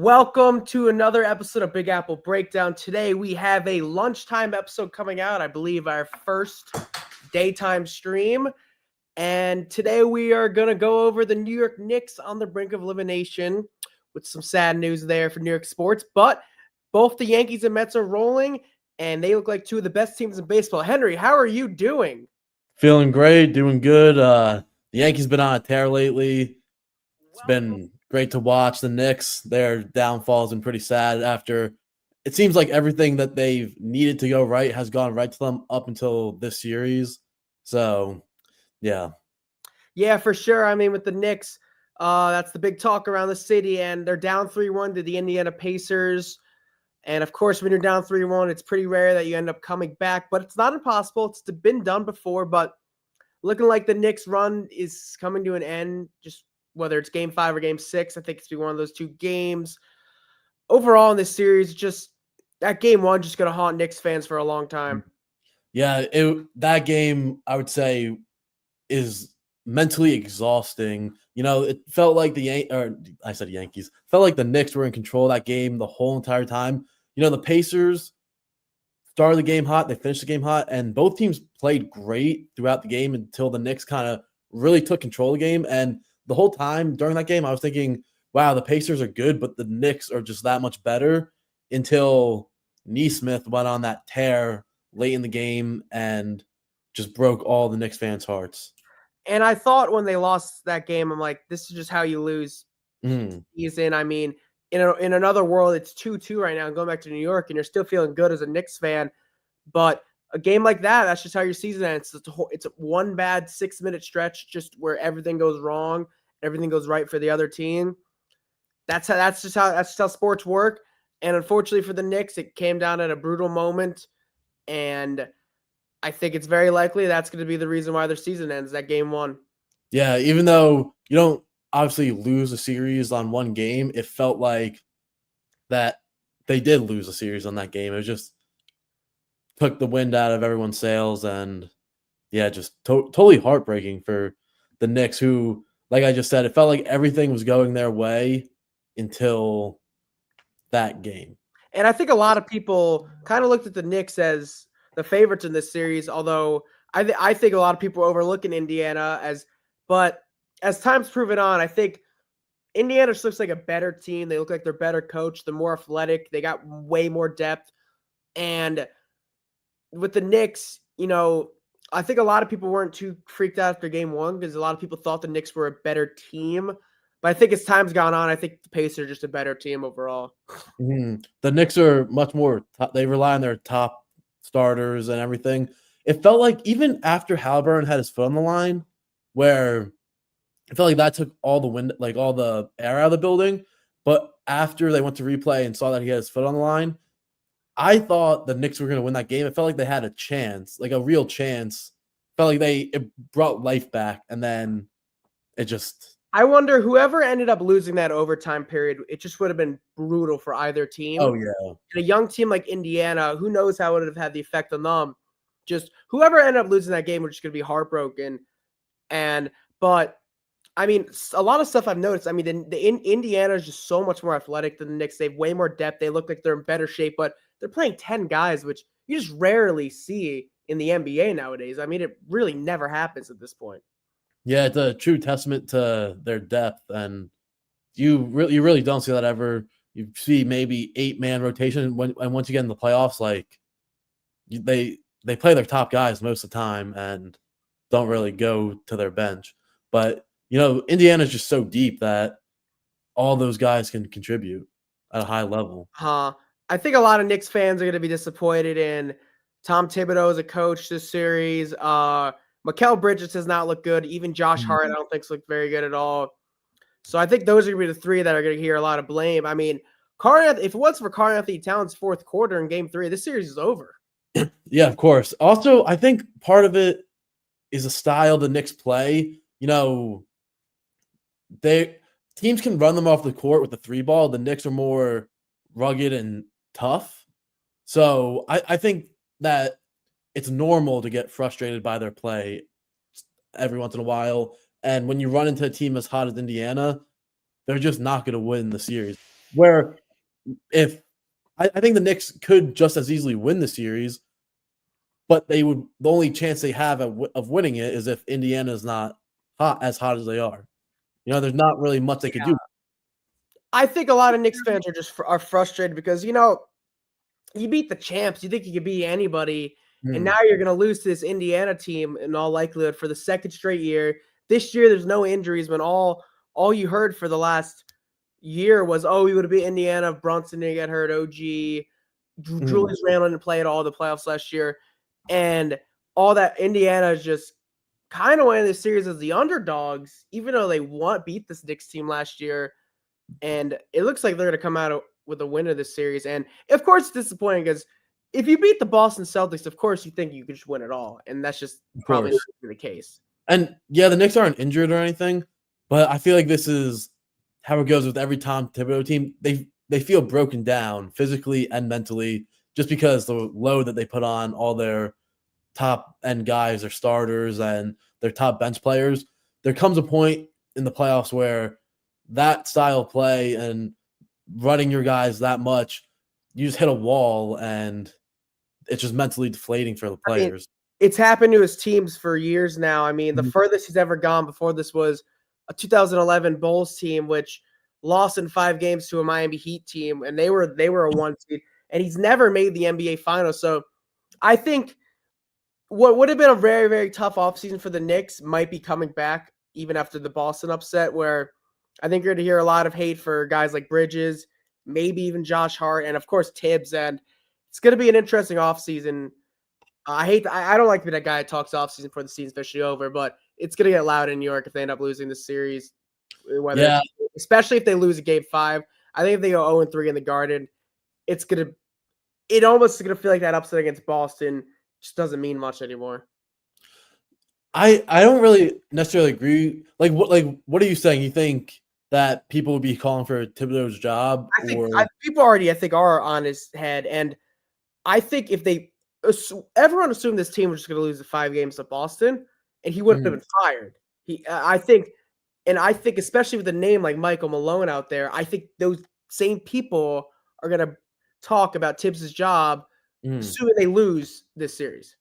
Welcome to another episode of Big Apple Breakdown. Today we have a lunchtime episode coming out, I believe our first daytime stream. And today we are going to go over the New York Knicks on the brink of elimination with some sad news there for New York sports. But both the Yankees and Mets are rolling, and they look like two of the best teams in baseball. Henry, how are you doing? Feeling great, doing good. The Yankees been on a tear lately. It's been great to watch. The Knicks, their downfall has been pretty sad after it seems like everything that they've needed to go right has gone right to them up until this series. So, yeah. Yeah, for sure. I mean, with the Knicks, that's the big talk around the city, and they're down 3-1 to the Indiana Pacers. And of course, when you're down 3-1, it's pretty rare that you end up coming back, but it's not impossible. It's been done before, but looking like the Knicks run is coming to an end, just whether it's game 5 or game 6. I think it's been one of those two games. Overall in this series, just that game 1 just going to haunt Knicks fans for a long time. Yeah, that game, I would say, is mentally exhausting. You know, it felt like Yankees. Felt like the Knicks were in control of that game the whole entire time. You know, the Pacers started the game hot, they finished the game hot, and both teams played great throughout the game until the Knicks kind of really took control of the game. And the whole time during that game, I was thinking, wow, the Pacers are good, but the Knicks are just that much better until Nesmith went on that tear late in the game and just broke all the Knicks fans' hearts. And I thought when they lost that game, I'm like, this is just how you lose season. I mean, in another world, it's 2-2 right now, going back to New York, and you're still feeling good as a Knicks fan. But a game like that, that's just how your season ends. It's one bad 6-minute stretch just where everything goes wrong, everything goes right for the other team. That's just how sports work. And unfortunately for the Knicks, it came down at a brutal moment. And I think it's very likely that's going to be the reason why their season ends, that game 1. Yeah, even though you don't obviously lose a series on one game, it felt like that they did lose a series on that game. It just took the wind out of everyone's sails, and yeah, just totally heartbreaking for the Knicks, who, like I just said, it felt like everything was going their way until that game. And I think a lot of people kind of looked at the Knicks as the favorites in this series, although I think a lot of people are overlooking Indiana but as time's proven on, I think Indiana just looks like a better team. They look like they're better coached. They're more athletic. They got way more depth. And with the Knicks, you know, I think a lot of people weren't too freaked out after game 1 because a lot of people thought the Knicks were a better team. But I think as time's gone on, I think the Pacers are just a better team overall. The Knicks are much more they rely on their top starters and everything. It felt like even after Halliburton had his foot on the line, where it felt like that took all the wind, like all the air out of the building. But after they went to replay and saw that he had his foot on the line, I thought the Knicks were going to win that game. It felt like they had a chance, like a real chance. Felt like it brought life back, and then it just. I wonder whoever ended up losing that overtime period, it just would have been brutal for either team. Oh, yeah. And a young team like Indiana, who knows how it would have had the effect on them. Just whoever ended up losing that game was just going to be heartbroken. But I mean, a lot of stuff I've noticed. I mean, Indiana is just so much more athletic than the Knicks. They have way more depth. They look like they're in better shape, but they're playing 10 guys, which you just rarely see in the NBA nowadays. I mean, it really never happens at this point. Yeah, it's a true testament to their depth, and you really don't see that ever. You see maybe 8-man rotation, and once you get in the playoffs, like they play their top guys most of the time and don't really go to their bench. But you know, Indiana's just so deep that all those guys can contribute at a high level. I think a lot of Knicks fans are going to be disappointed in Tom Thibodeau as a coach this series. Mikal Bridges does not look good. Even Josh Hart, I don't think, looked very good at all. So I think those are going to be the 3 that are going to hear a lot of blame. I mean, if it wasn't for Karl-Anthony Towns' 4th quarter in game 3, this series is over. Yeah, of course. Also, I think part of it is a style the Knicks play. You know, teams can run them off the court with the 3-ball. The Knicks are more rugged and tough. So I think that it's normal to get frustrated by their play every once in a while. And when you run into a team as hot as Indiana, they're just not going to win the series. Where if I think the Knicks could just as easily win the series, but they would the only chance they have of winning it is if Indiana is not hot as they are. There's not really much they could Yeah. do. I think a lot of Knicks fans are just are frustrated because you beat the champs. You think you could beat anybody, and Mm, now you're going to lose to this Indiana team in all likelihood for the second straight year. This year, there's no injuries. When all you heard for the last year was, oh, we would have beat Indiana if Brunson didn't get hurt. OG, mm. Julius Randle didn't play at all the playoffs last year, and all that Indiana is just kind of went in this series as the underdogs, even though they beat this Knicks team last year. And it looks like they're going to come out with a win of this series. And of course, it's disappointing because if you beat the Boston Celtics, of course, you think you could just win it all. And that's just Of probably not course. the case. And yeah, the Knicks aren't injured or anything, but I feel like this is how it goes with every Tom Thibodeau team. They feel broken down physically and mentally just because the load that they put on all their top end guys, their starters, and their top bench players. There comes a point in the playoffs where that style of play and running your guys that much, you just hit a wall and it's just mentally deflating for the I mean, players. it's happened to his teams for years now. I mean, the Mhm. furthest he's ever gone before this was a 2011 Bulls team, which lost in 5 games to a Miami Heat team, and they were a 1 seed, and he's never made the NBA Finals. So I think what would have been a very, very tough offseason for the Knicks might be coming back even after the Boston upset, where I think you're going to hear a lot of hate for guys like Bridges, maybe even Josh Hart, and of course Tibbs. And it's going to be an interesting offseason. I don't like to be that guy that talks offseason before the season's officially over, but it's going to get loud in New York if they end up losing the series, Yeah, especially if they lose a game 5. I think if they go 0-3 in the Garden, it almost is going to feel like that upset against Boston just doesn't mean much anymore. I don't really necessarily agree. What are you saying? You think that people would be calling for Thibodeau's job, or People already, I think, are on his head, and I think if everyone assumed this team was just going to lose the 5 games to Boston, and he wouldn't have Mhm, been fired. I think especially with a name like Michael Malone out there, I think those same people are going to talk about Tibbs' job, mhm. assuming they lose this series.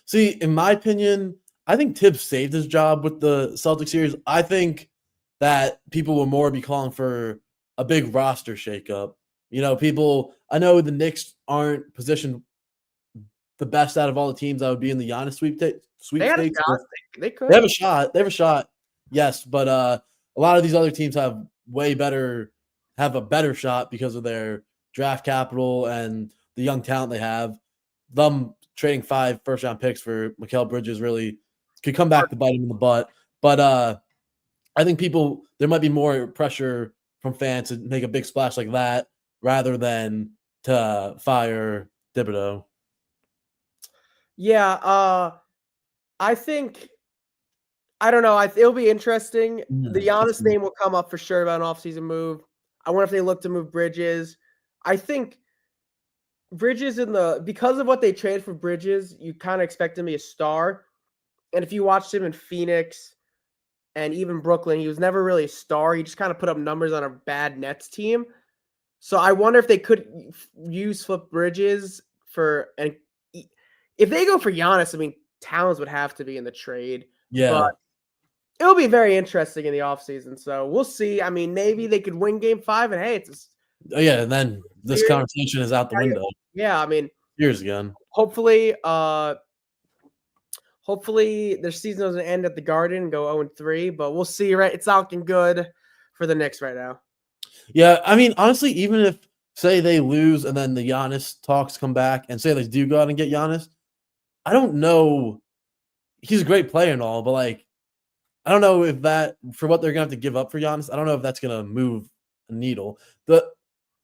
See, in my opinion, I think Tibbs saved his job with the Celtics series. I think that people will more be calling for a big roster shakeup. People. I know the Knicks aren't positioned the best out of all the teams that would be in the Giannis They had a sweepstakes. shot. They They could. have a shot. They have a shot. Yes, but a lot of these other teams have a better shot because of their draft capital and the young talent they have. Them trading 5 first round picks for Mikal Bridges really could come back to bite him in the butt. But I think there might be more pressure from fans to make a big splash like that rather than to fire Thibodeau. Yeah, I think I don't know. It'll be interesting. The It's Giannis name will come up for sure about an offseason move. I wonder if they look to move Bridges. I think Bridges because of what they traded for Bridges, you kind of expect him to be a star. And if you watched him in Phoenix and even Brooklyn, he was never really a star. He just kind of put up numbers on a bad Nets team. So I wonder if they could use Flip Bridges and if they go for Giannis, I mean, Towns would have to be in the trade, but yeah. it'll be very interesting in the offseason. So we'll see. I mean, maybe they could win game 5 and hey, it's Oh yeah, and then a this series. conversation is out the window. Yeah, I mean, Years again. hopefully, hopefully their season doesn't end at the Garden and go 0-3, but we'll see. Right, it's not looking good for the Knicks right now. Yeah, I mean, honestly, even if say they lose and then the Giannis talks come back and say they do go out and get Giannis, I don't know. He's a great player and all, but I don't know if that for what they're gonna have to give up for Giannis. I don't know if that's gonna move a needle. The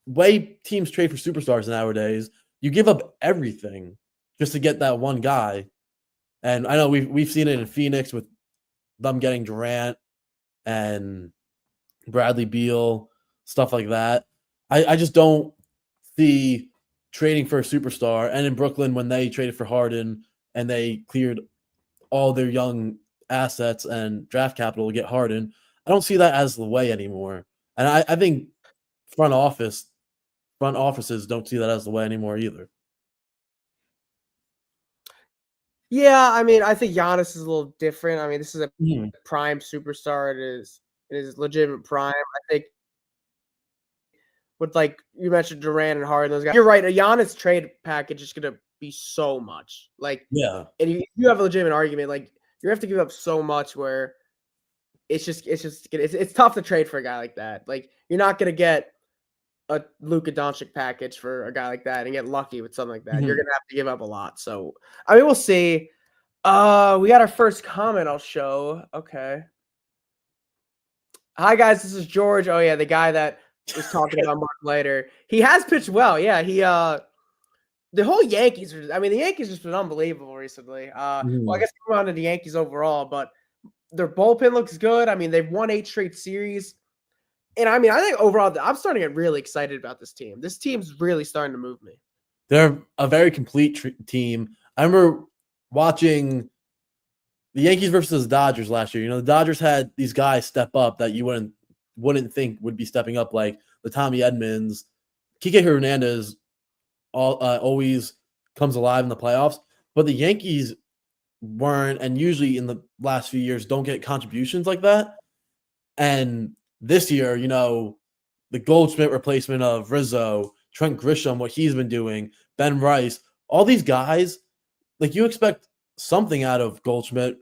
way teams trade for superstars nowadays, you give up everything just to get that one guy. And I know we've seen it in Phoenix with them getting Durant and Bradley Beal, stuff like that. I just don't see trading for a superstar. And in Brooklyn, when they traded for Harden and they cleared all their young assets and draft capital to get Harden, I don't see that as the way anymore. And I think front offices don't see that as the way anymore either. Yeah, I mean, I think Giannis is a little different. I mean, this is a Mhm. prime superstar. It is legitimate prime. I think with like you mentioned Durant and Harden, those guys. You're right. A Giannis trade package is gonna be so much. Like, Yeah. and you have a legitimate argument. Like, you have to give up so much where it's tough to trade for a guy like that. Like, you're not gonna get a Luka Doncic package for a guy like that and get lucky with something like that. You're Mhm. gonna have to give up a lot. So, I mean, we'll see. We got our first comment I'll show. Okay. Hi guys, this is George. Oh yeah, the guy that was talking about Mark later. He has pitched well. Yeah, the whole Yankees I mean, the Yankees just been unbelievable recently. Well, I Mhm. guess we're on to the Yankees overall, but their bullpen looks good. I mean, they've won 8 straight series. And I mean, I think overall I'm starting to get really excited about this team. This team's really starting to move me. They're a very complete team. I remember watching the Yankees versus the Dodgers last year. The Dodgers had these guys step up that you wouldn't think would be stepping up, like the Tommy Edmonds. Kike Hernandez always comes alive in the playoffs, but the Yankees weren't, and usually in the last few years don't get contributions like that. And this year, the Goldschmidt replacement of Rizzo, Trent Grisham, what he's been doing, Ben Rice, all these guys, like you expect something out of Goldschmidt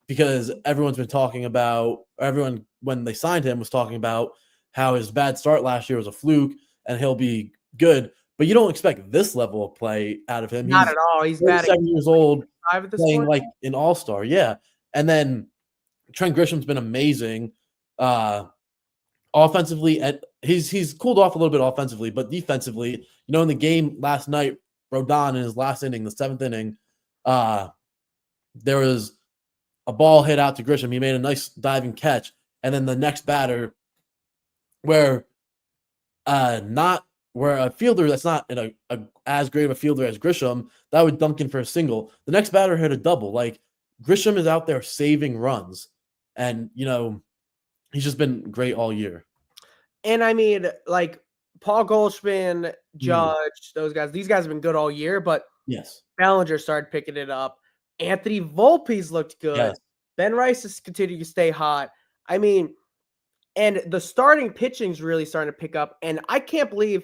because everyone's been talking about, everyone when they signed him was talking about how his bad start last year was a fluke and he'll be good. But you don't expect this level of play out of him. Not He's at all. He's batting 37 years old, 5 at this playing point. like an all-star. Yeah. And then Trent Grisham's been amazing. Offensively, and he's cooled off a little bit offensively, but defensively, in the game last night, Rodon in his last inning, the 7th inning, there was a ball hit out to Grisham. He made a nice diving catch, and then the next batter, where not where a fielder that's not in a as great of a fielder as Grisham, that would dunk in for a single. The next batter hit a double. Like Grisham is out there saving runs, and he's just been great all year. And I mean, like Paul Goldschmidt, Mhm. Judge, those guys, these guys have been good all year, but Yes. Bellinger started picking it up. Anthony Volpe's looked good. Yes. Ben Rice has continued to stay hot. I mean, and the starting pitching's really starting to pick up. And I can't believe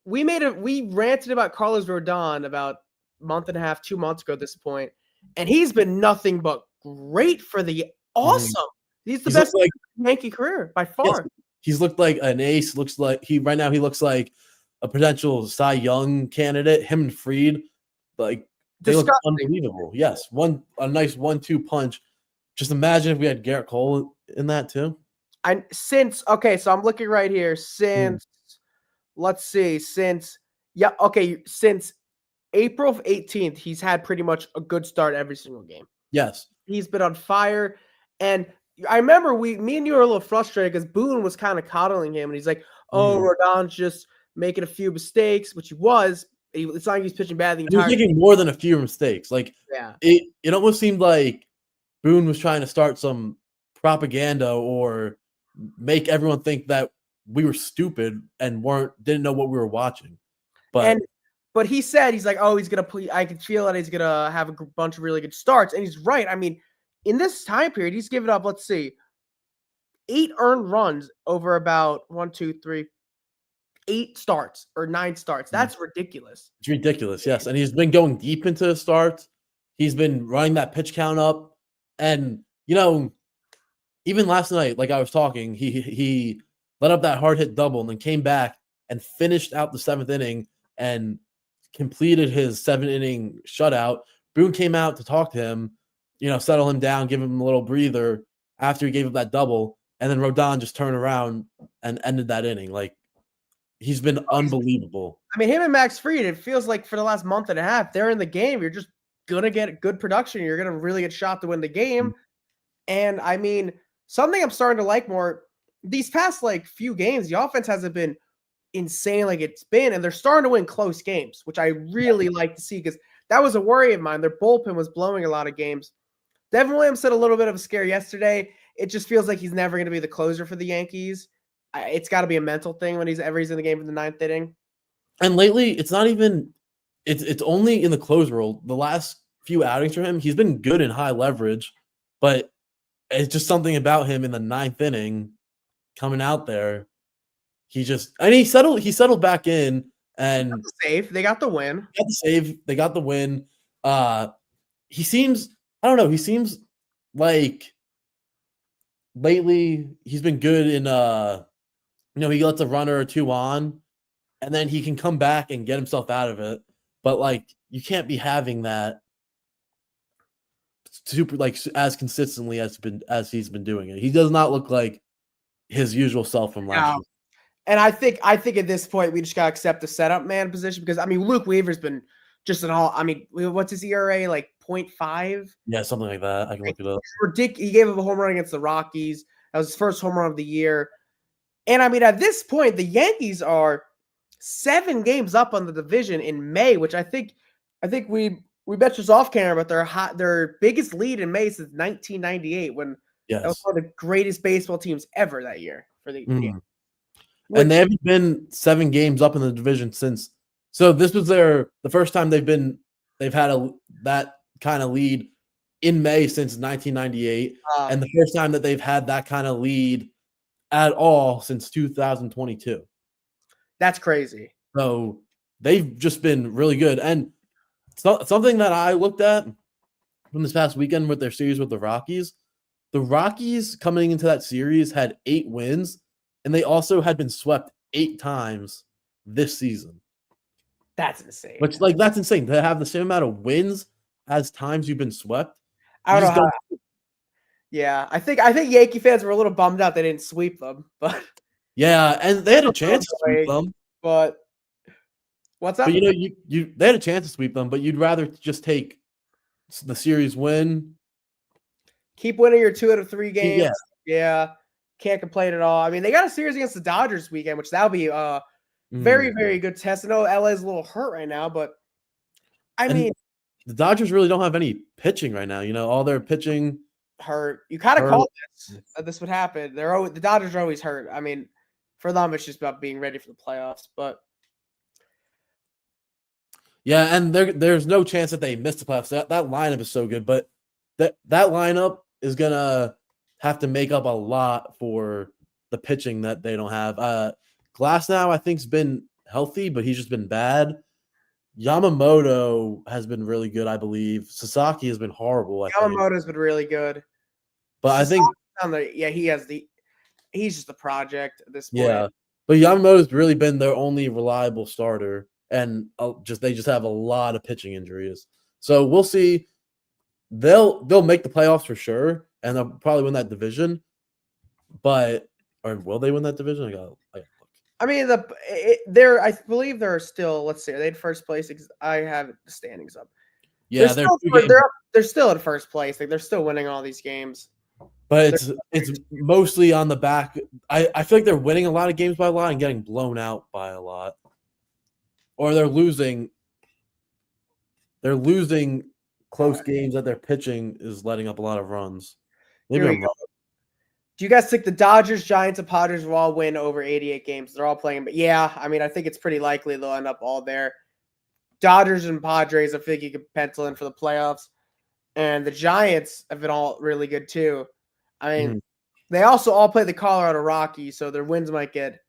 we ranted about Carlos Rodon about a month and a half, 2 months ago at this point, and he's been nothing but great for the Mhm. awesome. He's the He's looked best like Yankee career by yes, far. he's looked like an ace. Looks like right now he looks like a potential Cy Young candidate. Him and Freed, like they look Disgusting. unbelievable. Yes, a nice 1-2 punch. Just imagine if we had Garrett Cole in that too. So I'm looking right here. Mm. Let's see, since April 18th, he's had pretty much a good start every single game. Yes. He's been on fire. And I remember me and you were a little frustrated because Boone was kind of coddling him, and he's like, "Oh, Mhm. Rodon's just making a few mistakes," which he was. It's not like he's pitching bad the He was entire. making more than a few mistakes. Like Yeah. it almost seemed like Boone was trying to start some propaganda or make everyone think that we were stupid and didn't know what we were watching. But And but he said he's like, "Oh, he's gonna play. I can feel that he's gonna have a bunch of really good starts," and he's right. I mean, in this time period, he's given up. Let's see, 8 earned runs over about 8 starts or 9 starts. That's ridiculous. it's ridiculous, yes, and he's been going deep into the starts. He's been running that pitch count up, and even last night, like I was talking, he let up that hard hit double and then came back and finished out the 7th inning and completed his 7 inning shutout. Boone came out to talk to him, settle him down, give him a little breather after he gave up that double, and then Rodon just turned around and ended that inning. Like he's been unbelievable. I mean, him and Max Fried, it feels like for the last month and a half, they're in the game. You're just gonna get good production. You're gonna really get shot to win the game. And I mean, something I'm starting to like more these past like few games, the offense hasn't been insane like it's been, and they're starting to win close games, which I really like to see because that was a worry of mine. Their bullpen was blowing a lot of games. Devin Williams had a little bit of a scare yesterday. It just feels like he's never going to be the closer for the Yankees. It's got to be a mental thing when he's in the game for the 9th inning. And lately, it's not even. It's only in the close role. The last few outings for him, he's been good in high leverage, but it's just something about him in the 9th inning coming out there. He settled back in and Safe. They got the win. Got the save. They got the win. He seems, I don't know, he seems like lately he's been good in he lets a runner or two on and then he can come back and get himself out of it. But like you can't be having that super like as consistently as he's been doing it. He does not look like his usual self from last year. And I think at this point we just gotta accept the setup man position because I mean Luke Weaver's been just an all. I mean, what's his ERA like 0.5? Yeah, something like that. I can look it up. Ridiculous. He gave up a home run against the Rockies. That was his first home run of the year. And I mean, at this point, the Yankees are 7 games up on the division in May, which I think we bet you off camera, but their biggest lead in May since 1998 when that was one of the greatest baseball teams ever that year for the Yankees. And they haven't been 7 games up in the division since. So this was the first time they've had that kind of lead in May since 1998, and the first time that they've had that kind of lead at all since 2022. That's crazy. So they've just been really good. And something that I looked at from this past weekend with their series with the Rockies coming into that series had 8 wins, and they also had been swept 8 times this season. That's insane. That's insane to have the same amount of wins as times you've been swept. I don't know. Yeah, I think Yankee fans were a little bummed out they didn't sweep them, but yeah, and they had a chance to sweep them. But what's up? But they had a chance to sweep them, but you'd rather just take the series win. Keep winning your 2 out of 3 games. Yeah. Can't complain at all. I mean, they got a series against the Dodgers weekend, which that'll be very, very good test. I know LA's a little hurt right now, but I mean, the Dodgers really don't have any pitching right now. All their pitching hurt. You kind of called this would happen. The Dodgers are always hurt. I mean, for them, it's just about being ready for the playoffs. But yeah, and there's no chance that they miss the playoffs. That lineup is so good, but that lineup is gonna have to make up a lot for the pitching that they don't have. Glasnow, I think, has been healthy, but he's just been bad. Yamamoto has been really good, I believe. Sasaki has been horrible. Yamamoto's been really good, but I think he's just a project at this point. Yeah, but Yamamoto's really been their only reliable starter, and they just have a lot of pitching injuries. So we'll see. They'll make the playoffs for sure, and they'll probably win that division. Or will they win that division? I got look. I mean, I believe they're still. Let's see, are they in first place? I have the standings up. Yeah, they're still in first place. Like they're still winning all these games. But it's mostly on the back. I feel like they're winning a lot of games by a lot and getting blown out by a lot, or they're losing. They're losing close games that their pitching is letting up a lot of runs. Maybe I'm wrong. Do you guys think the Dodgers, Giants, and Padres will all win over 88 games? They're all playing, but yeah, I mean, I think it's pretty likely they'll end up all there. Dodgers and Padres, I think you could pencil in for the playoffs. And the Giants have been all really good too. I mean, they also all play the Colorado Rockies, so their wins might get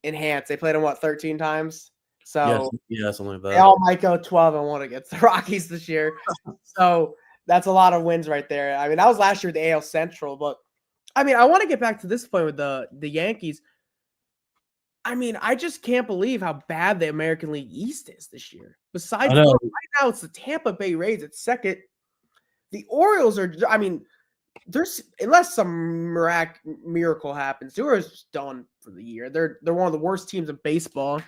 enhanced. They played them, 13 times? So yeah, something like that. They all might go 12-1 against the Rockies this year. So that's a lot of wins right there. I mean, that was last year with the AL Central, but I mean, I want to get back to this point with the Yankees. I mean, I just can't believe how bad the American League East is this year. Besides, right now it's the Tampa Bay Rays at second. The Orioles are, I mean, unless some miracle happens, the Orioles are just done for the year. They're one of the worst teams in baseball.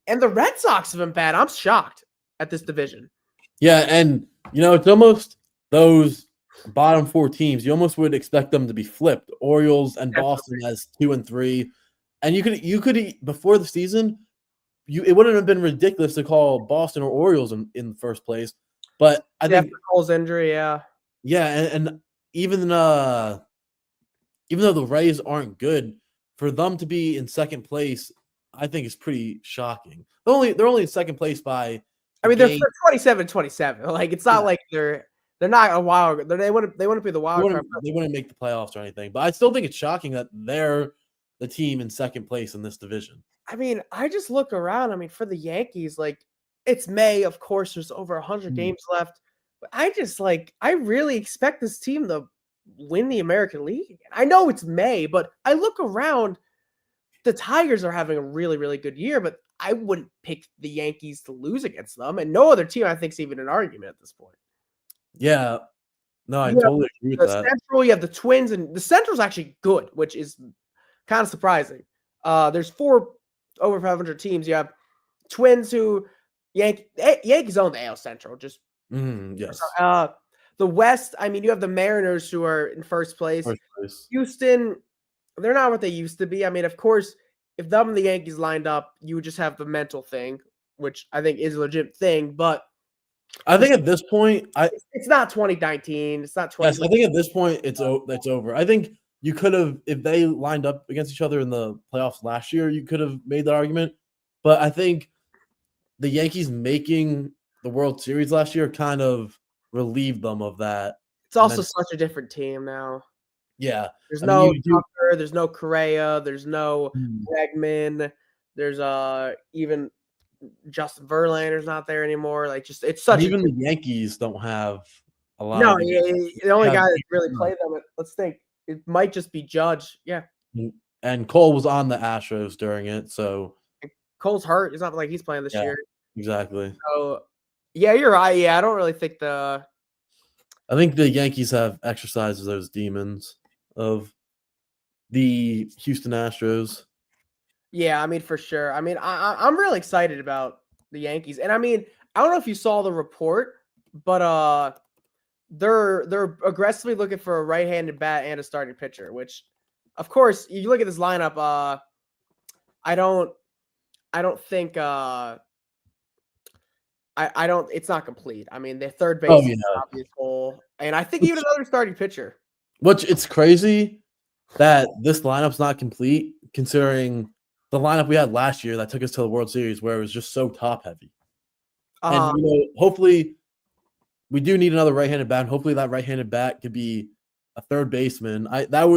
And the Red Sox have been bad. I'm shocked at this division. Yeah, and it's almost those bottom 4 teams. You almost would expect them to be flipped. Orioles and Boston as 2 and 3. And you could before the season, it wouldn't have been ridiculous to call Boston or Orioles in the first place. But I think Cole's injury, yeah. Yeah, and even though the Rays aren't good, for them to be in second place, I think is pretty shocking. They're only in second place by I a mean, they're game. 27-27. Like, it's not like they're not a wild. They wouldn't be the wild card. They wouldn't make the playoffs or anything. But I still think it's shocking that they're the team in second place in this division. I mean, I just look around. I mean, for the Yankees, like, it's May. Of course, there's over 100 games left. But I really expect this team to win the American League again. I know it's May, but I look around. The Tigers are having a really, really good year, but I wouldn't pick the Yankees to lose against them. And no other team, I think, is even an argument at this point. Yeah. No, I You have totally agree with the that. Central, you have the Twins, and the Central's actually good, which is kind of surprising. There's 4 over 500 teams. You have Twins who Yankees own the AL Central. Just Yes. the West. I mean, you have the Mariners who are in first place. First place. Houston, they're not what they used to be. I mean, of course, if them and the Yankees lined up, you would just have the mental thing, which I think is a legit thing. But I think at this point, it's not 2019. It's not 20. yes, I think at this point it's over. I think you could have, if they lined up against each other in the playoffs last year, you could have made that argument. But I think the Yankees making the World Series last year kind of relieved them of that. It's also such a different team now. Yeah. There's no Tucker, there's no Correa, there's no Bregman, there's even Justin Verlander's not there anymore. Like, just it's such. Even the Yankees don't have a lot. No, the only guy that really played them. Let's think. It might just be Judge. Yeah. And Cole was on the Astros during it, so Cole's hurt. It's not like he's playing this year. Exactly. So, yeah, you're right. Yeah, I don't really think I think the Yankees have exercised those demons of the Houston Astros. Yeah, I mean, for sure. I mean, I'm really excited about the Yankees, and I mean, I don't know if you saw the report, but they're aggressively looking for a right-handed bat and a starting pitcher. Which, of course, you look at this lineup. I don't think. I don't. It's not complete. I mean, their third base is obvious hole, and I think even another starting pitcher. Which it's crazy that this lineup's not complete, considering the lineup we had last year that took us to the World Series, where it was just so top heavy. And hopefully, we do need another right-handed bat. And hopefully, that right-handed bat could be a third baseman. I think that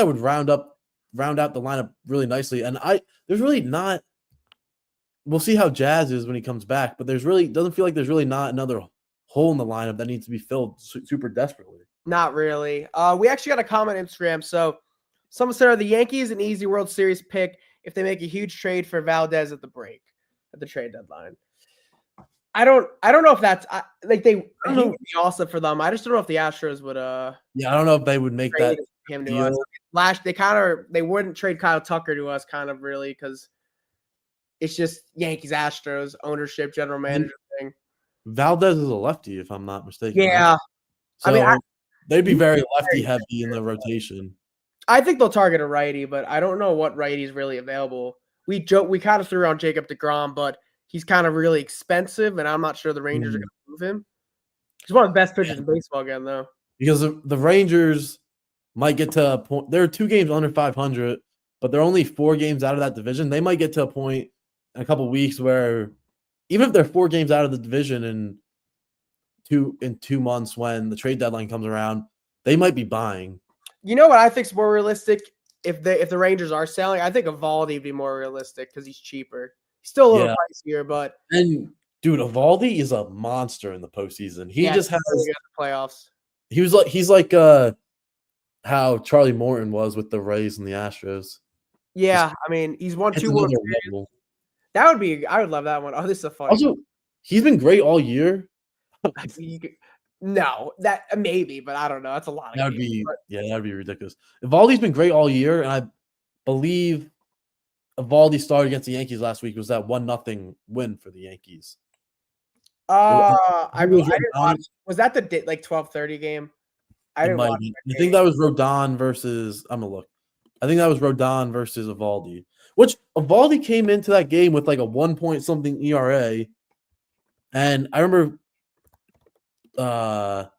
would round out the lineup really nicely. And there's really not. We'll see how Jazz is when he comes back, but doesn't feel like there's really not another hole in the lineup that needs to be filled super desperately. Not really. We actually got a comment on Instagram. So someone said, "Are the Yankees an easy World Series pick if they make a huge trade for Valdez at the trade deadline?" I don't know if that's like they. I think it'd be awesome for them. I just don't know if the Astros would. Yeah, I don't know if they would make that him to us. They wouldn't trade Kyle Tucker to us, kind of really, because it's just Yankees, Astros, ownership, general manager thing. Valdez is a lefty, if I'm not mistaken. Yeah. Right? So I mean, they'd be very lefty heavy in the rotation. I think they'll target a righty, but I don't know what righty is really available. We kind of threw around Jacob deGrom, but he's kind of really expensive, and I'm not sure the Rangers are going to move him. He's one of the best pitchers in baseball again, though. Because the Rangers might get to a point. There are 2 games under 500, but they're only 4 games out of that division. They might get to a point in a couple of weeks where, even if they're 4 games out of the division in 2 months when the trade deadline comes around, they might be buying. You know what I think is more realistic? If the Rangers are selling, I think Evaldi would be more realistic because he's cheaper. He's still a little pricier, but dude, Evaldi is a monster in the postseason. He just has really good at the playoffs. He's like how Charlie Morton was with the Rays and the Astros. Yeah, I mean, he's won 2 World Series. That would be. I would love that one. Oh, this is a fun. Also, he's been great all year. No, that maybe, but I don't know. That's a lot. That would be ridiculous. Evaldi's been great all year, and I believe Evaldi started against the Yankees last week. Was that 1-0 win for the Yankees? I didn't watch. Was that the 12:30 game? I didn't watch. I think that was Rodon versus. I'm gonna look. I think that was Rodon versus Evaldi. Which Evaldi came into that game with like a 1-point-something ERA, and I remember some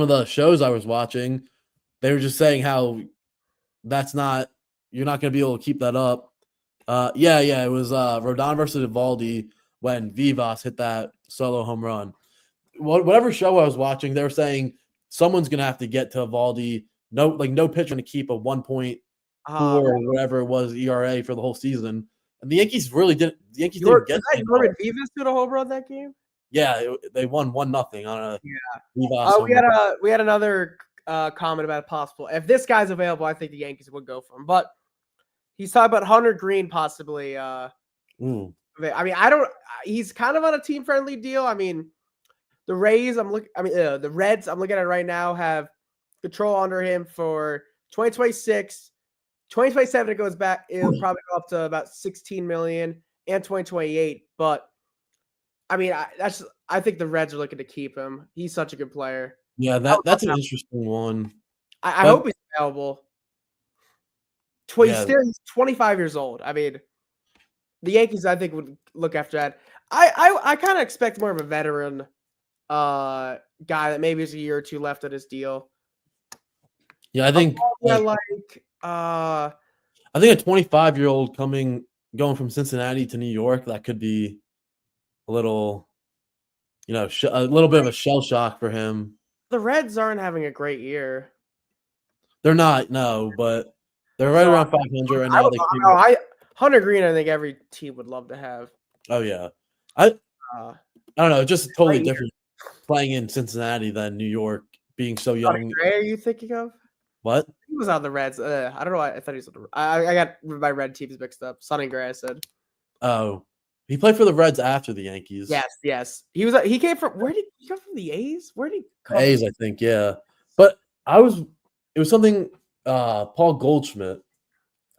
of the shows I was watching, they were just saying how you're not going to be able to keep that up. Yeah, it was Rodon versus Evaldi when Vivas hit that solo home run. Whatever show I was watching, they were saying someone's going to have to get to Evaldi. No pitcher to keep a 1.4 or whatever it was ERA for the whole season. And the Yankees really didn't. The Yankees didn't get that Norman Vivas to the home run that game. Yeah, they won 1-0 on a Vivas. We had another comment about possible. If this guy's available, I think the Yankees would go for him. But he's talking about Hunter Green possibly. I mean, he's kind of on a team friendly deal. I mean, the Rays. The Reds. I'm looking at it right now have control under him for 2026. 2027 it goes back. It'll probably go up to about 16 million and 2028. But I mean, I think the Reds are looking to keep him. He's such a good player. Yeah, that's an interesting one. I hope he's available. He's 25 years old. I mean, the Yankees, I think, would look after that. I kind of expect more of a veteran guy that maybe has a year or two left on his deal. Yeah, I think a 25-year-old going from Cincinnati to New York, that could be a little, a little bit of a shell shock for him. The Reds aren't having a great year. They're not, no, but they're right around 500 right now. Hunter Green, I think every team would love to have. Oh yeah, I don't know, just totally different playing in Cincinnati than New York, being so young. Sonny Gray, are you thinking of? What? He was on the Reds. I don't know why I thought he was on the. I got my Red teams mixed up. Sonny Gray, I said. Oh, he played for the Reds after the Yankees. Yes. He came from. Where did he come from? The A's? Where did he come? A's, I think. Yeah, but it was something. Paul Goldschmidt,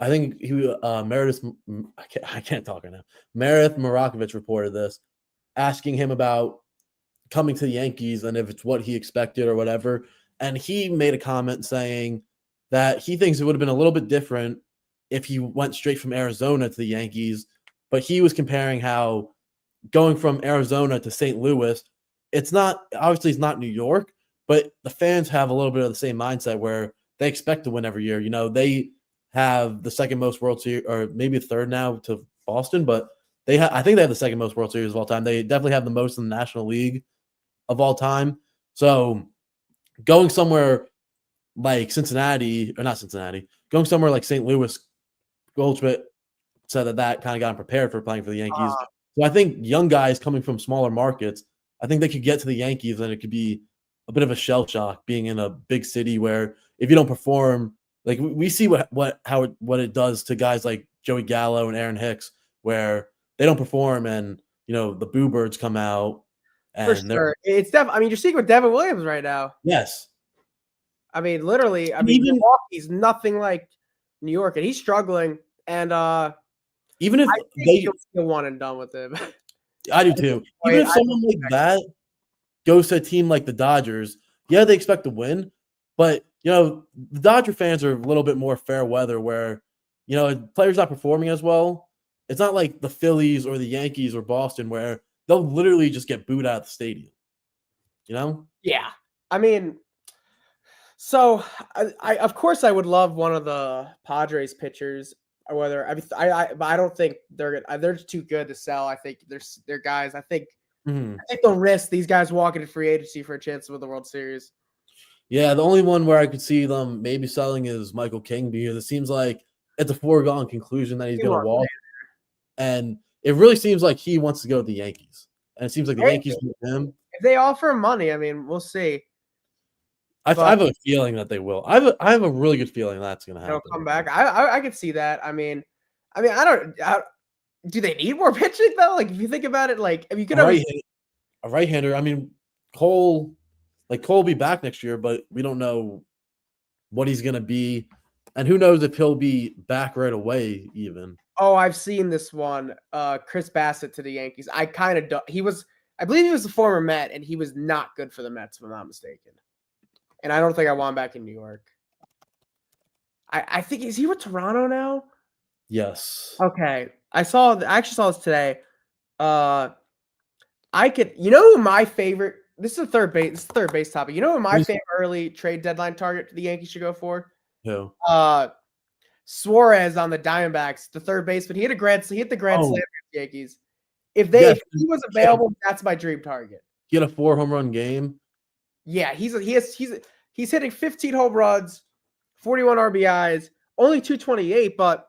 I think Meredith. I can't talk right now. Meredith Marakovich reported this, asking him about coming to the Yankees and if it's what he expected or whatever. And he made a comment saying that he thinks it would have been a little bit different if he went straight from Arizona to the Yankees. But he was comparing how going from Arizona to St. Louis, it's not New York, but the fans have a little bit of the same mindset where they expect to win every year. They have the second most World Series, or maybe third now to Boston, but I think they have the second most World Series of all time. They definitely have the most in the National League of all time. So going somewhere like going somewhere like St. Louis, Goldschmidt said that kind of got him prepared for playing for the Yankees. So I think young guys coming from smaller markets, I think they could get to the Yankees and it could be a bit of a shell shock being in a big city where if you don't perform, like we see what it does to guys like Joey Gallo and Aaron Hicks, where they don't perform and the Boo Birds come out. And for sure, it's definitely. I mean, you're seeing with Devin Williams right now. Yes. I mean, literally. I mean, Milwaukee's nothing like New York, and he's struggling. And even if they still one and done with him, I do too. Even if someone like that goes to a team like the Dodgers, yeah, they expect to win, but the Dodger fans are a little bit more fair weather where players not performing as well. It's not like the Phillies or the Yankees or Boston where they'll literally just get booed out of the stadium. Yeah. I mean, so I of course I would love one of the Padres pitchers. Whether I don't think they're just too good to sell. I think they're guys. I think they'll risk these guys walking to free agency for a chance to win the World Series. Yeah, the only one where I could see them maybe selling is Michael King because it seems like it's a foregone conclusion that he's going to walk, and it really seems like he wants to go to the Yankees, and it seems like the Yankees want him. If they offer him money, I mean, we'll see. I have a feeling that they will. I have a really good feeling that's going to happen. He'll come back. I could see that. I mean, I don't. Do they need more pitching though? Like, if you think about it, like if you could a right-hander. I mean, Cole will be back next year, but we don't know what he's going to be, and who knows if he'll be back right away. Even. Oh, I've seen this one. Chris Bassett to the Yankees. I believe he was a former Met, and he was not good for the Mets, if I'm not mistaken. And I don't think I want him back in New York. I think, is he with Toronto now? Yes. Okay. I actually saw this today. Who my favorite, this is a third base topic. You know who my favorite early trade deadline target the Yankees should go for? Who? Suarez on the Diamondbacks, the third baseman. He hit the grand slam against the Yankees. If he was available, that's my dream target. He had a 4 home run game. Yeah, he's hitting 15 home runs, 41 RBIs, only 228. But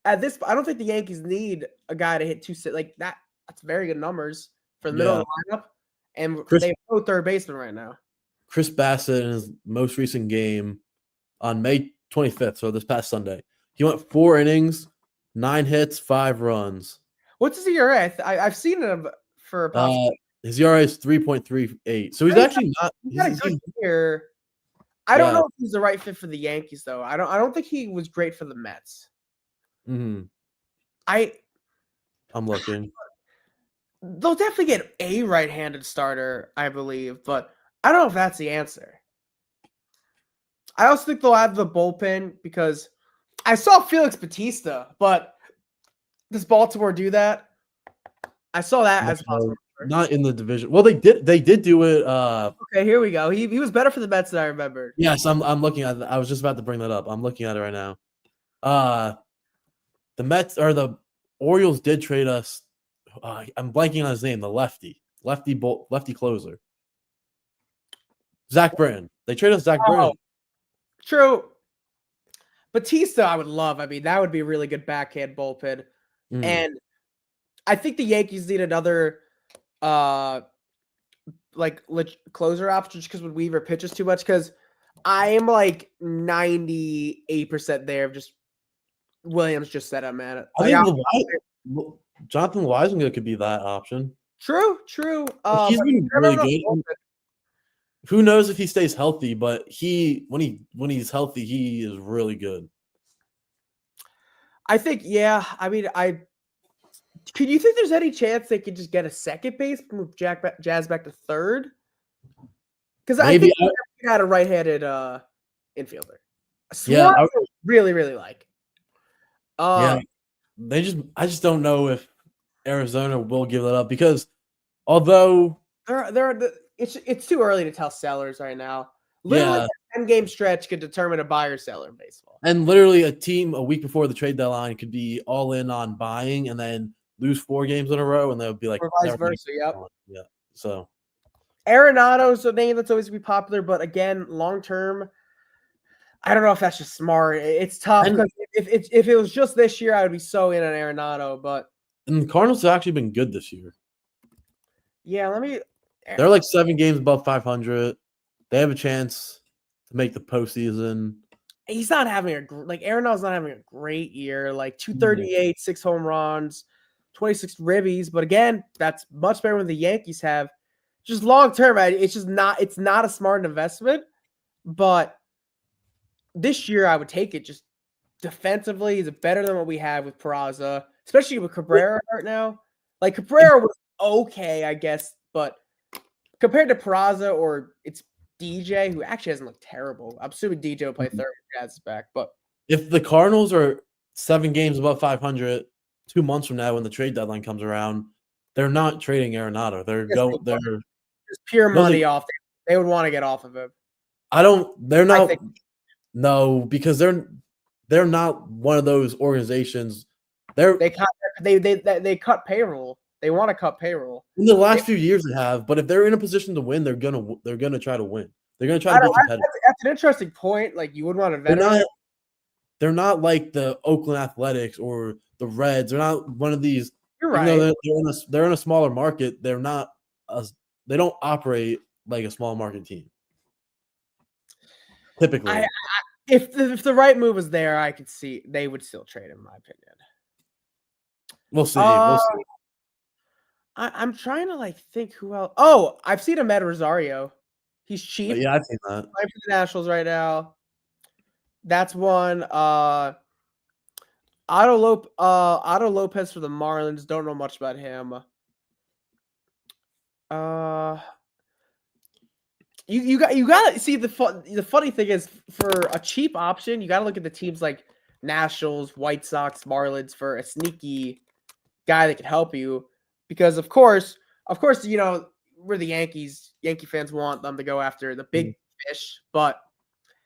at this, I don't think the Yankees need a guy to hit like that. That's very good numbers for the middle of the lineup, and they have no third baseman right now. Chris Bassett in his most recent game on May 25th, so this past Sunday, he went 4 innings, 9 hits, 5 runs. What's his ERA? I've seen him for possibly. His ERA is 3.38. So he's actually not. He's got a good year. I don't know if he's the right fit for the Yankees, though. I don't think he was great for the Mets. Mm-hmm. I'm looking. They'll definitely get a right-handed starter, I believe, but I don't know if that's the answer. I also think they'll have the bullpen because I saw Felix Bautista, but does Baltimore do that? I saw that as possible. Not in the division. Well, they did do it. Okay, here we go. He was better for the Mets than I remembered. Yes, I'm looking at it. I was just about to bring that up. I'm looking at it right now. The Mets or the Orioles did trade us. I'm blanking on his name. The lefty closer. Zach Britton. They traded us Zach Britton. True. Bautista, I would love. I mean, that would be a really good backhand bullpen. And I think the Yankees need another closer option just because when Weaver pitches too much. Because I am like 98% there of just Williams just said I'm at it. Jonathan Weisinger could be that option. True. He's been really good. Who knows if he stays healthy, but when he's healthy, he is really good. I think, yeah. I mean, could you think there's any chance they could just get a second base, move Jazz back to third? Because I think they had a right-handed infielder. I really, really like. I just don't know if Arizona will give it up because although it's too early to tell sellers right now. Literally, a 10-game stretch could determine a buyer seller in baseball. And literally, a team a week before the trade deadline could be all in on buying and then lose 4 games in a row, and they'll be like, or vice versa. Yep. Yeah. So Arenado's a name that's always be popular, but again, long term, I don't know if that's just smart. It's tough because if it was just this year, I would be so in on Arenado. But the Cardinals have actually been good this year. Yeah, they're like 7 games above 500. They have a chance to make the postseason. He's not having Arenado's not having a great year. Like 238, 6 home runs, 26 ribbies. But again, that's much better than the Yankees have. Just long term, it's not a smart investment. But this year, I would take it. Just defensively, is it better than what we have with Peraza, especially with Cabrera right now? Like Cabrera was okay, I guess, but compared to Peraza or it's DJ, who actually hasn't looked terrible. I'm assuming DJ will play third if Jazz is back. But if the Cardinals are 7 games above 500 2 months from now when the trade deadline comes around, they're not trading Arenado. They're just pure money off. They would want to get off of him. No, because they're not one of those organizations. They cut payroll. They want to cut payroll. In the last few years, they have. But if they're in a position to win, they're gonna try to win. They're gonna try to be competitive. That's an interesting point. Like you would want to veteran. They're not like the Oakland Athletics or the Reds. They're not one of these. You're right. They're in a smaller market. They're not. They don't operate like a small market team. Typically, if the right move was there, I could see they would still trade, in my opinion. We'll see. We'll see. I'm trying to think who else. Oh, I've seen Ahmed Rosario. He's cheap. Yeah, I've seen that. Playing for the Nationals right now. That's one. Otto Lopez for the Marlins. Don't know much about him. You gotta see the funny thing is for a cheap option, you gotta look at the teams like Nationals, White Sox, Marlins for a sneaky guy that can help you. Because of course, we're the Yankees. Yankee fans want them to go after the big fish, but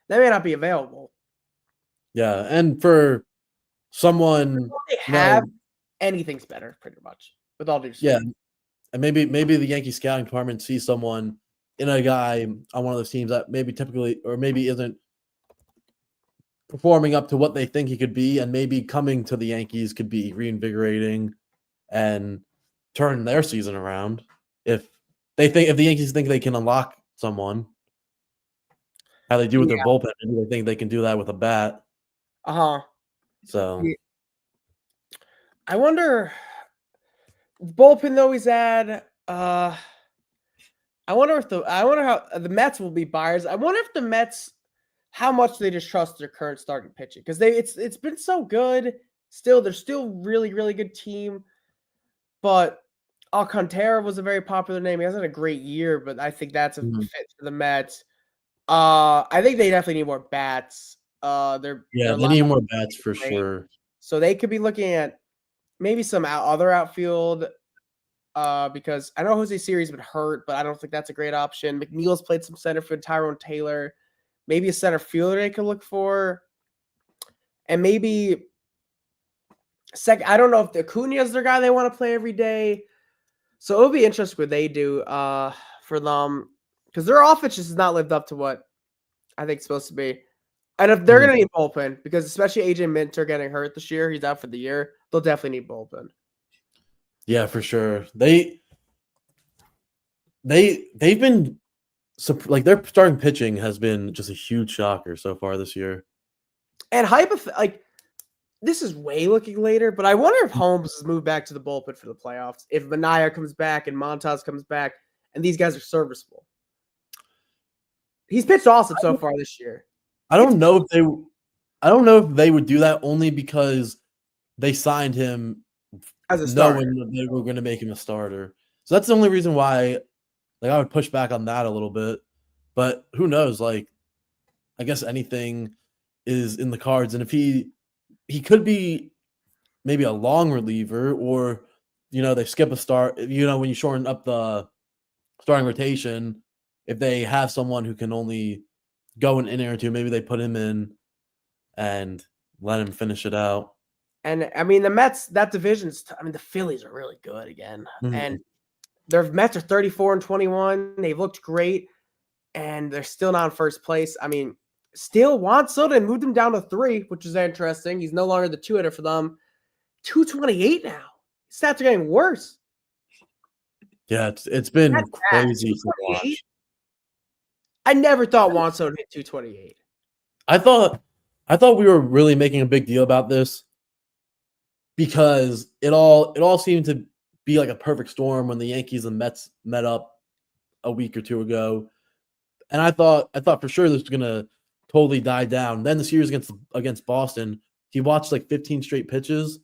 they may not be available. Yeah, and for someone, They you have know, anything's better, pretty much, with all due yeah, respect. and maybe the Yankee scouting department sees someone in a guy on one of those teams that maybe typically or maybe isn't performing up to what they think he could be, and maybe coming to the Yankees could be reinvigorating and turn their season around if if the Yankees think they can unlock someone, how they do with their Yeah. bullpen, maybe they think they can do that with a bat. Uh-huh. So Yeah. I wonder bullpen though he's had. I wonder how the Mets will be buyers. I wonder if the Mets how much they just trust their current starting pitching because it's been so good. Still, they're still really good team. But Alcantara was a very popular name. He hasn't had a great year, but I think that's a mhm. fit for the Mets. I think they definitely need more bats. Yeah, Their they lineup need more bats is for great, sure. so they could be looking at maybe some other outfield. Because I know Jose Siri's been hurt, but I don't think that's a great option. McNeil's played some center field. Tyrone Taylor, maybe a center fielder they could look for, and maybe I don't know if Acuna is their guy they want to play every day. So it'll be interesting what they do for them because their offense just has not lived up to what I think it's supposed to be. And if they're Mhm. going to need bullpen, because especially AJ Minter getting hurt this year, he's out for the year, they'll definitely need bullpen. Yeah, for sure. They've been like their starting pitching has been just a huge shocker so far this year. And like this is way looking later, but I wonder if Holmes has moved back to the bullpen for the playoffs. If Manaea comes back and Montas comes back, and these guys are serviceable. He's pitched awesome so far this year. I It's don't know if they I don't know if they would do that only because they signed him as a starter. knowing that they were gonna make him a starter. So that's the only reason why, like, I would push back on that a little bit. But who knows? Like, I guess anything is in the cards, and if he could be maybe a long reliever or, they skip a start, when you shorten up the starting rotation, if they have someone who can only go an inning or two, maybe they put him in and let him finish it out. And I mean, the Mets, that division's, I mean, the Phillies are really good again. And Mhm. their Mets are 34-21. They've looked great, and they're still not in first place. I mean, still Juan Soto moved him down to 3, which is interesting. He's no longer the 2-hitter for them. 228 now. Stats are getting worse. Yeah, it's been That's bad. crazy to 228. watch. I never thought Juan Soto hit 228. I thought I thought we were really making a big deal about this because it all seemed to be like a perfect storm when the Yankees and Mets met up a week or two ago. And I thought for sure this was gonna totally die down. Then the series against Boston, he watched like 15 straight pitches,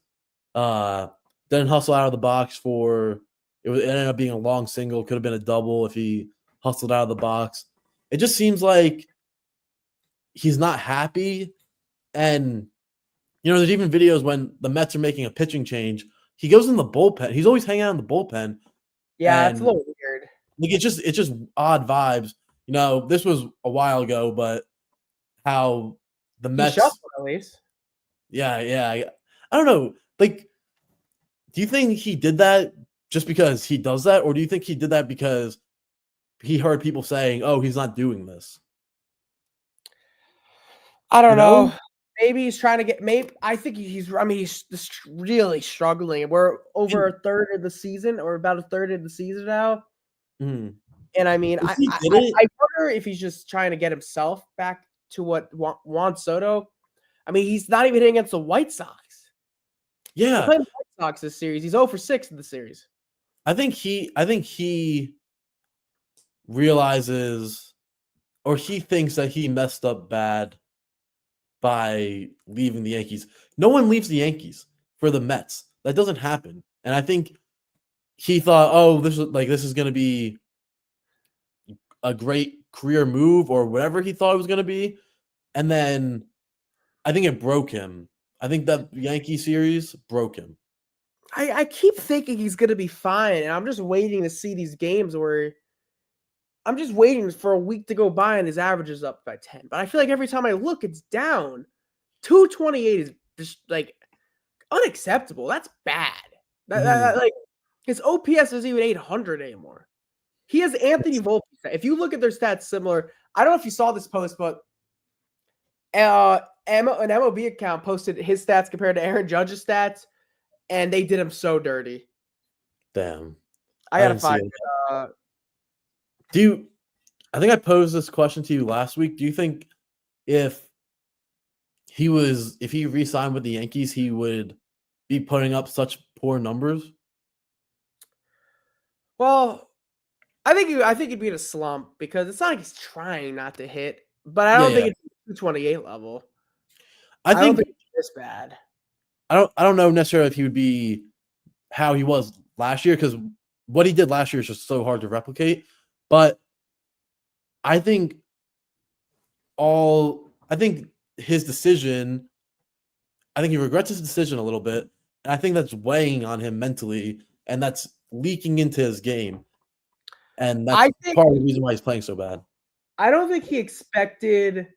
uh, didn't hustle out of the box it ended up being a long single, could have been a double if he hustled out of the box. It just seems like he's not happy. And there's even videos when the Mets are making a pitching change. He goes in the bullpen. He's always hanging out in the bullpen. Yeah, it's a And little weird. like it's just odd vibes. This was a while ago, but how the He shuffled Mets, at least. yeah, yeah. I don't know. Like, do you think he did that just because he does that, or do you think he did that because he heard people saying, "Oh, he's not doing this"? I You don't know? know. Maybe he's trying to get. Maybe I think I mean, he's just really struggling. We're over And a third of the season, or about a third of the season now. mhm. And I mean, If I he I, did I it, I wonder if he's just trying to get himself back to what Juan Soto. I mean, he's not even hitting against the White Sox. They're yeah. playing the White Sox this series. He's 0 for 6 in the series. I think he realizes, or he thinks that he messed up bad by leaving the Yankees. No one leaves the Yankees for the Mets. That doesn't happen. And I think he thought, "Oh, this is going to be a great career move or whatever he thought it was going to be." And then I think it broke him. I think that Yankee series broke him. I keep thinking he's gonna be fine, and I'm just waiting to see these games where I'm just waiting for a week to go by and his average is up by 10. But I feel like every time I look, it's down. 228 is just like unacceptable. That's bad. Like his OPS isn't even 800 anymore. He has Anthony Volpe. If you look at their stats similar, I don't know if you saw this post, but an MLB account posted his stats compared to Aaron Judge's stats, and they did him so dirty. Damn. I gotta find it. I think I posed this question to you last week. Do you think if he re-signed with the Yankees, he would be putting up such poor numbers? Well, I think he'd be in a slump because it's not like he's trying not to hit, but I don't think it's 228 level. I don't think it's this bad. I don't know necessarily if he would be how he was last year, because what he did last year is just so hard to replicate. But I think his decision, I think he regrets his decision a little bit, and I think that's weighing on him mentally, and that's leaking into his game. And that's part of the reason why he's playing so bad. I don't think he expected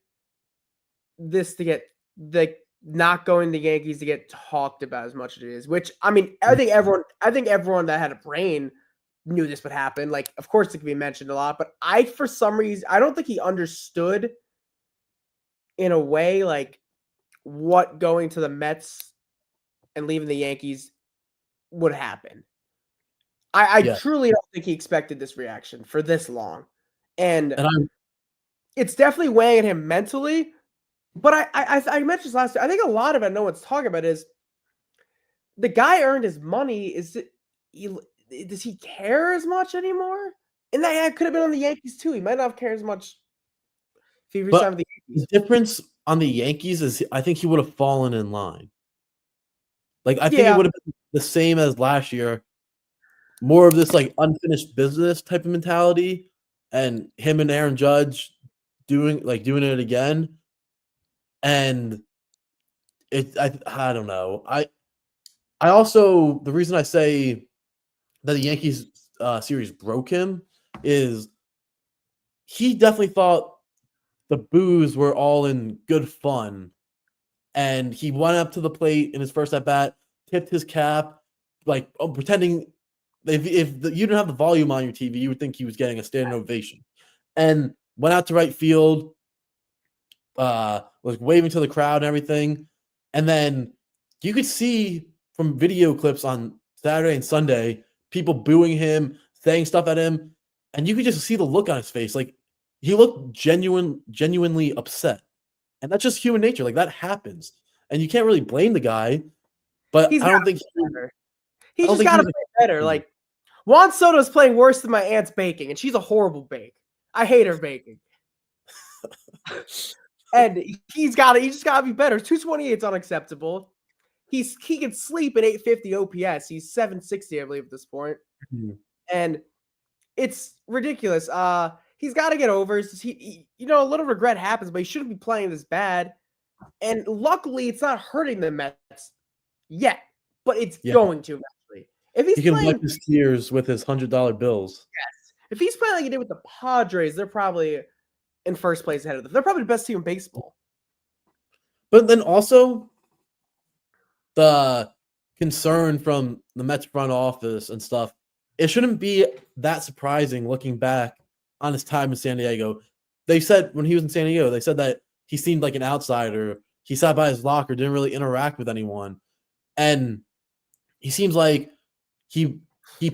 this to get not going to the Yankees to get talked about as much as it is, which I mean, I think everyone that had a brain knew this would happen. Like, of course it could be mentioned a lot, but for some reason, I don't think he understood in a way, like what going to the Mets and leaving the Yankees would happen. I truly don't think he expected this reaction for this long. And it's definitely weighing at him mentally. But I mentioned this last year. I think a lot of it, no one's talking about, is the guy earned his money. Does he care as much anymore? And that could have been on the Yankees too. He might not care as much if he re-signed with the Yankees. The difference on the Yankees is I think he would have fallen in line. Like, I think it would have been the same as last year. More of this like unfinished business type of mentality, and him and Aaron Judge doing it again. And I don't know. I also, the reason I say that the Yankees series broke him is he definitely thought the boos were all in good fun, and he went up to the plate in his first at bat, tipped his cap, like pretending. If you didn't have the volume on your TV, you would think he was getting a standing ovation, and went out to right field, was waving to the crowd and everything. And then you could see from video clips on Saturday and Sunday, people booing him, saying stuff at him, and you could just see the look on his face. Like, he looked genuinely upset. And that's just human nature. Like, that happens. And you can't really blame the guy, but I don't think he's just got to play better. Like, Juan Soto's playing worse than my aunt's baking, and she's a horrible bake. I hate her baking. And he just got to be better. 228 is unacceptable. He can sleep at 850 OPS. He's 760, I believe, at this point. And it's ridiculous. He's got to get over. A little regret happens, but he shouldn't be playing this bad. And luckily, it's not hurting the Mets yet, but it's going to eventually. If he can wipe his tears with his $100 bills. Yes. If he's playing like he did with the Padres, they're probably in first place ahead of them. They're probably the best team in baseball. But then also, the concern from the Mets front office and stuff, it shouldn't be that surprising looking back on his time in San Diego. They said when he was in San Diego, they said that he seemed like an outsider. He sat by his locker, didn't really interact with anyone. And he seems like he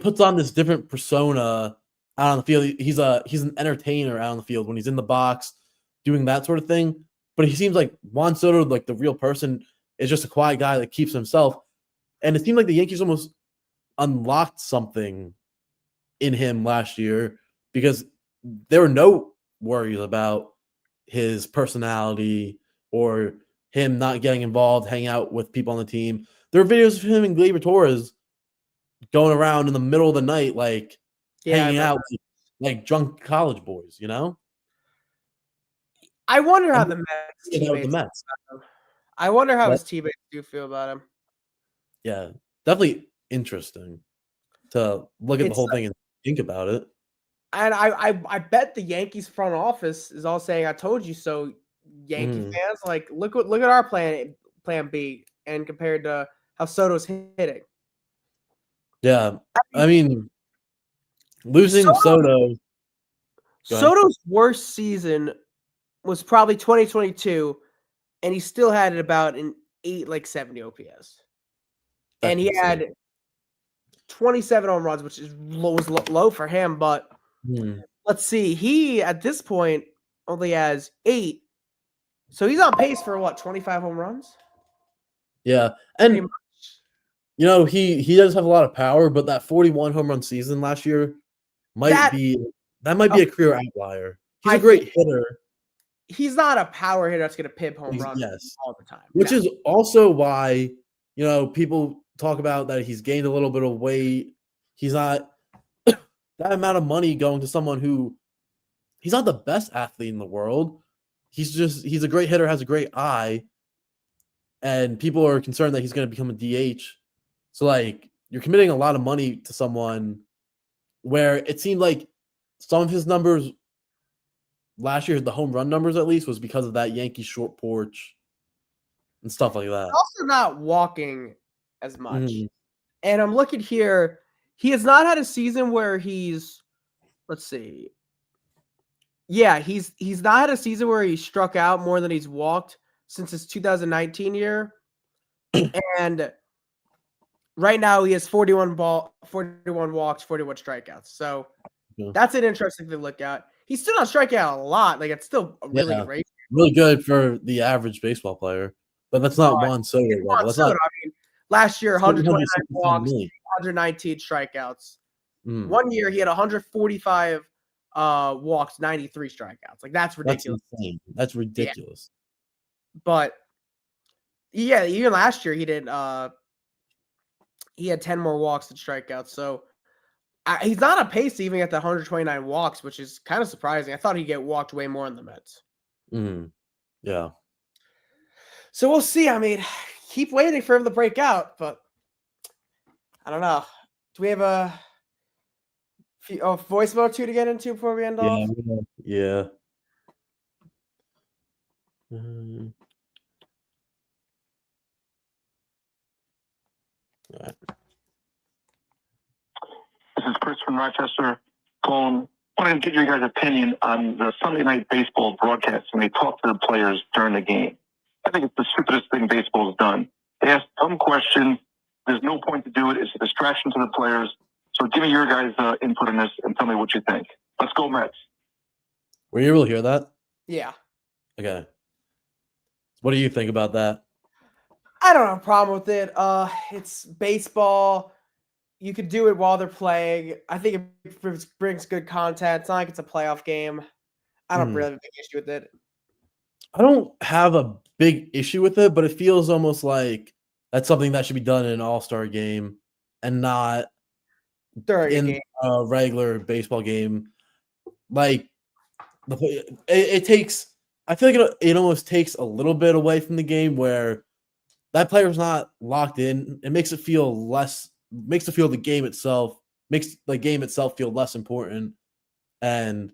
puts on this different persona out on the field. He's an entertainer out on the field when he's in the box doing that sort of thing. But he seems like Juan Soto, like the real person, is just a quiet guy that keeps himself. And it seemed like the Yankees almost unlocked something in him last year, because there were no worries about his personality or him not getting involved, hanging out with people on the team. There were videos of him and Gleyber Torres going around in the middle of the night, like hanging out with, like, drunk college boys, you know? I wonder how the Mets I wonder how his teammates do feel about him. Yeah, definitely interesting to look at the whole thing and think about it. And I bet the Yankees front office is all saying, "I told you so." Yankee fans. Like, look at our plan B, and compared to how Soto's hitting. Yeah, I mean, losing Soto. Soto's worst season was probably 2022, and he still had about an 870 OPS. And he had 27 home runs, which was low for him. But let's see, he at this point only has 8, so he's on pace for what, 25 home runs? Yeah, and he does have a lot of power, but that 41 home run season last year might be a career outlier. He's a great hitter. He's not a power hitter that's going to pip home runs all the time. Which is also why, people talk about that he's gained a little bit of weight. He's not that amount of money going to someone who he's not the best athlete in the world. He's a great hitter, has a great eye, and people are concerned that he's going to become a DH. So, like, you're committing a lot of money to someone where it seemed like some of his numbers last year, the home run numbers at least, was because of that Yankee short porch and stuff like that. He's also not walking as much. And I'm looking here. He has not had a season where he's, let's see. Yeah, he's not had a season where he struck out more than he's walked since his 2019 year. And right now he has 41 walks, 41 strikeouts. So that's an interesting thing to look at. He's still not striking out a lot. Like, it's still a really good ratio. Really good for the average baseball player. But that's not Juan Soto level. That's not, I mean, last year, 129 walks, 119 strikeouts. 1 year, he had 145 walks, 93 strikeouts. Like, that's ridiculous. That's insane. That's ridiculous. Yeah. But yeah, even last year he did. He had 10 more walks than strikeouts. So he's not on pace to even get the 129 walks, which is kind of surprising. I thought he'd get walked way more in the Mets. Yeah. So we'll see. I mean, keep waiting for him to break out, but I don't know. Do we have a voicemail or two to get into before we end off? Yeah. This is Chris from Rochester calling. I wanted to get your guys' opinion on the Sunday Night Baseball broadcast when they talk to the players during the game. I think it's the stupidest thing baseball's done. They ask dumb questions. There's no point to do it. It's a distraction to the players. So give me your guys' input on this and tell me what you think. Let's go Mets. Were you able to hear that? Yeah. Okay. What do you think about that? I don't have a problem with it. It's baseball. You could do it while they're playing. I think it brings good content. It's not like it's a playoff game. I don't really have a big issue with it. I don't have a big issue with it, but it feels almost like that's something that should be done in an all-star game and not in a regular baseball game. Like, it takes – I feel like it almost takes a little bit away from the game where that player's not locked in. It makes it feel less – makes it feel the game itself feel less important. And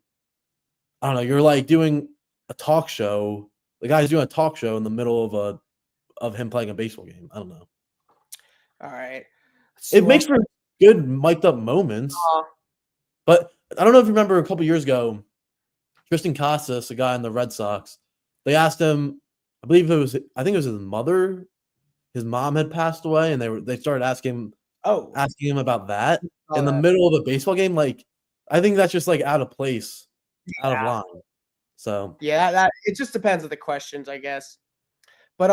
I don't know, you're like doing a talk show. The guy's doing a talk show in the middle of him playing a baseball game. I don't know. All right. It makes for good mic'd up moments. But I don't know if you remember a couple years ago, Tristan Casas, a guy in the Red Sox, they asked him, I think it was his mother. His mom had passed away, and they started asking him about that in the middle of a baseball game. Like, I think that's just like out of place, out of line. So that it just depends on the questions, I guess. But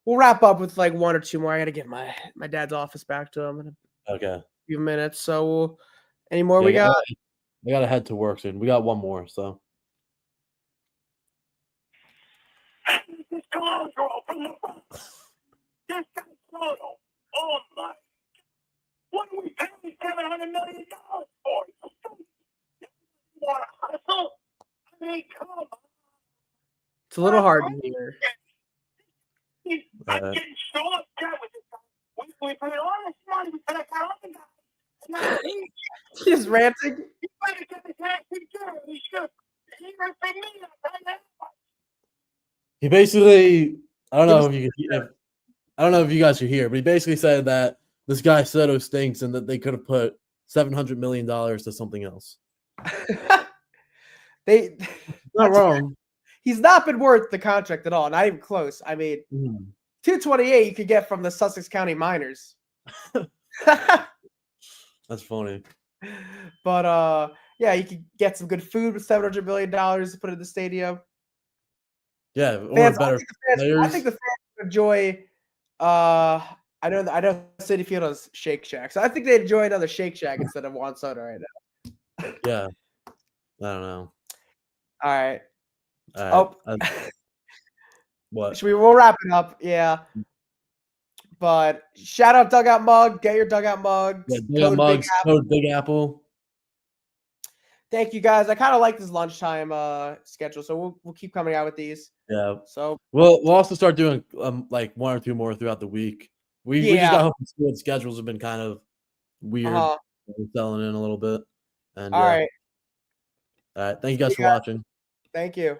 we'll wrap up with like one or two more. I gotta get my dad's office back to him in a few minutes. So any more we got? We gotta head to work soon. We got one more. So. Oh my! What do we pay $700 million for? You want to hustle? I mean, come on. It's a little hard to hear. I'm getting so upset with this guy. We paid all this money. We paid all the guys. He's ranting. You better get the tax he did. He should. He ripped me up. I know. He basically, I don't know if you guys are here, but he basically said that this guy Soto stinks and that they could have put $700 million to something else. Not wrong. He's not been worth the contract at all. Not even close. I mean, 228 you could get from the Sussex County Miners. That's funny. But yeah, you could get some good food with $700 million to put in the stadium. Yeah, or Fans, better I think the fans would enjoy. I know City Field has Shake Shack, so I think they enjoy another Shake Shack instead of Juan Soto right now. Yeah, I don't know. All right. What? We'll wrap it up. Yeah. But shout out Dugout Mug. Get your Dugout Mugs. Yeah, Dugout Mugs. Code Big Apple. Thank you guys. I kind of like this lunchtime schedule, so we'll keep coming out with these. Yeah. So we'll also start doing like 1 or 2 more throughout the week. We just got hoping the schedules have been kind of weird. We're selling in a little bit. And all right. All right. Thank you guys for watching. Thank you.